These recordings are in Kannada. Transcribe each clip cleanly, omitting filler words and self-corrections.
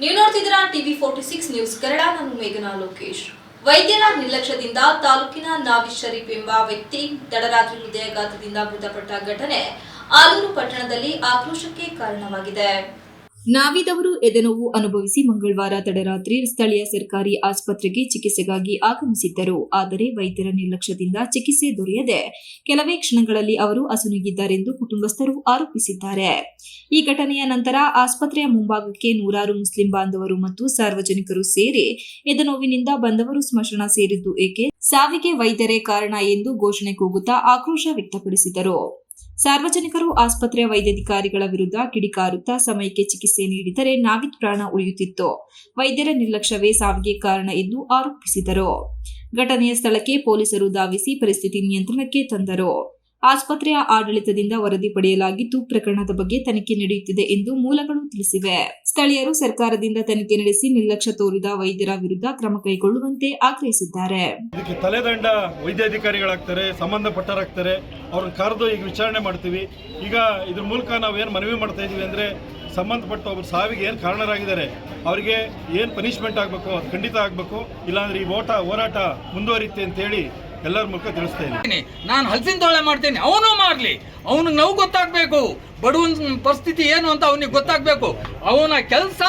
ನೀವು ನೋಡ್ತಿದ್ದೀರಾ ಟಿವಿ 46 ನ್ಯೂಸ್ ಕನ್ನಡ. ನಾನು ಮೇಘನಾ ಲೋಕೇಶ್. ವೈದ್ಯರ ನಿರ್ಲಕ್ಷ್ಯದಿಂದ ತಾಲೂಕಿನ ನಾವಿದ್ ಶರೀಫ್ ಎಂಬ ವ್ಯಕ್ತಿ ತಡರಾತ್ರಿ ಹೃದಯಾಘಾತದಿಂದ ಮೃತಪಟ್ಟ ಘಟನೆ ಆಲೂರು ಪಟ್ಟಣದಲ್ಲಿ ಆಕ್ರೋಶಕ್ಕೆ ಕಾರಣವಾಗಿದೆ. ನಾವಿದ್ ಅವರು ಎದೆನೋವು ಅನುಭವಿಸಿ ಮಂಗಳವಾರ ತಡರಾತ್ರಿ ಸ್ಥಳೀಯ ಸರ್ಕಾರಿ ಆಸ್ಪತ್ರೆಗೆ ಚಿಕಿತ್ಸೆಗಾಗಿ ಆಗಮಿಸಿದ್ದರು. ಆದರೆ ವೈದ್ಯರ ನಿರ್ಲಕ್ಷ್ಯದಿಂದ ಚಿಕಿತ್ಸೆ ದೊರೆಯದೆ ಕೆಲವೇ ಕ್ಷಣಗಳಲ್ಲಿ ಅವರು ಅಸುನೀಗಿದ್ದಾರೆಂದು ಕುಟುಂಬಸ್ಥರು ಆರೋಪಿಸಿದ್ದಾರೆ. ಈ ಘಟನೆಯ ನಂತರ ಆಸ್ಪತ್ರೆಯ ಮುಂಭಾಗಕ್ಕೆ ನೂರಾರು ಮುಸ್ಲಿಂ ಬಾಂಧವರು ಮತ್ತು ಸಾರ್ವಜನಿಕರು ಸೇರಿ ಎದೆನೋವಿನಿಂದ ಬಂದವರು ಸ್ಮಶಾನ ಸೇರಿದ್ದು ಏಕೆ, ಸಾವಿಗೆ ವೈದ್ಯರೇ ಕಾರಣ ಎಂದು ಘೋಷಣೆ ಕೂಗುತ್ತಾ ಆಕ್ರೋಶ ವ್ಯಕ್ತಪಡಿಸಿದರು. ಸಾರ್ವಜನಿಕರು ಆಸ್ಪತ್ರೆಯ ವೈದ್ಯಾಧಿಕಾರಿಗಳ ವಿರುದ್ಧ ಕಿಡಿಕಾರುತ್ತಾ ಸಮಯಕ್ಕೆ ಚಿಕಿತ್ಸೆ ನೀಡಿದರೆ ನಾವಿದ್ ಪ್ರಾಣ ಉಳಿಯುತ್ತಿತ್ತು, ವೈದ್ಯರ ನಿರ್ಲಕ್ಷ್ಯವೇ ಸಾವಿಗೆ ಕಾರಣ ಎಂದು ಆರೋಪಿಸಿದರು. ಘಟನೆಯ ಸ್ಥಳಕ್ಕೆ ಪೊಲೀಸರು ಧಾವಿಸಿ ಪರಿಸ್ಥಿತಿ ನಿಯಂತ್ರಣಕ್ಕೆ ತಂದರು. ಆಸ್ಪತ್ರೆಯ ಆಡಳಿತದಿಂದ ವರದಿ ಪಡೆಯಲಾಗಿದ್ದು ಪ್ರಕರಣದ ಬಗ್ಗೆ ತನಿಖೆ ನಡೆಯುತ್ತಿದೆ ಎಂದು ಮೂಲಗಳು ತಿಳಿಸಿವೆ. ಸ್ಥಳೀಯರು ಸರ್ಕಾರದಿಂದ ತನಿಖೆ ನಡೆಸಿ ನಿರ್ಲಕ್ಷ್ಯ ತೋರಿದ ವೈದ್ಯರ ವಿರುದ್ಧ ಕ್ರಮ ಕೈಗೊಳ್ಳುವಂತೆ ಆಗ್ರಹಿಸಿದ್ದಾರೆ. ಇದಕ್ಕೆ ತಲೆದಂಡ ವೈದ್ಯಾಧಿಕಾರಿಗಳಾಗ್ತಾರೆ, ಸಂಬಂಧಪಟ್ಟರಾಗ್ತಾರೆ, ಅವ್ರನ್ನ ಕರೆದು ಈಗ ವಿಚಾರಣೆ ಮಾಡ್ತೀವಿ. ಈಗ ಇದ್ರ ಮೂಲಕ ನಾವೇನು ಮನವಿ ಮಾಡ್ತಾ ಇದೀವಿ ಅಂದರೆ, ಸಂಬಂಧಪಟ್ಟ ಒಬ್ಬರು ಸಾವಿಗೆ ಏನು ಕಾರಣರಾಗಿದ್ದಾರೆ ಅವರಿಗೆ ಏನು ಪನಿಷ್ಮೆಂಟ್ ಆಗಬೇಕು ಅದು ಖಂಡಿತ ಆಗಬೇಕು. ಇಲ್ಲಾಂದ್ರೆ ಈ ಹೋರಾಟ ಮುಂದುವರಿಯುತ್ತೆ ಅಂತೇಳಿ ಎಲ್ಲರ ಮುಖ ತಿಳಿಸ್ತೇನೆ. ನಾನು ಹಲಸಿನ ತೊಳೆ ಮಾಡ್ತೇನೆ, ಅವನು ಮಾಡಲಿ, ಅವನಿಗೆ ನೋವು ಗೊತ್ತಾಗಬೇಕು, ಬಡವನ ಪರಿಸ್ಥಿತಿ ಏನು ಅಂತ ಅವನಿಗೆ ಗೊತ್ತಾಗಬೇಕು, ಅವನ ಕೆಲಸ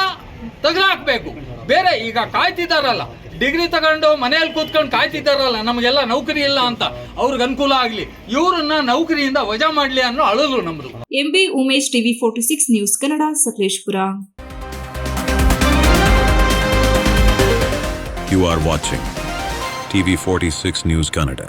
ತೆಗೆದಾಕಬೇಕು. ಬೇರೆ ಈಗ ಕಾಯ್ತಿದ್ದಾರಲ್ಲ, ಡಿಗ್ರಿ ತಗೊಂಡು ಮನೆಯಲ್ಲಿ ಕೂತ್ಕೊಂಡು ಕಾಯ್ತಿದ್ದಾರಲ್ಲ, ನಮಗೆಲ್ಲ ನೌಕರಿ ಇಲ್ಲ ಅಂತ, ಅವ್ರಿಗೆ ಅನುಕೂಲ ಆಗಲಿ, ಇವ್ರನ್ನ ನೌಕರಿಯಿಂದ ವಜಾ ಮಾಡಲಿ ಅನ್ನೋ ಅಳಲು ನಮ್ದು. MB Umesh, TV 46 news Kannada, Sakleshpur. You are watching TV 46 News Kannada.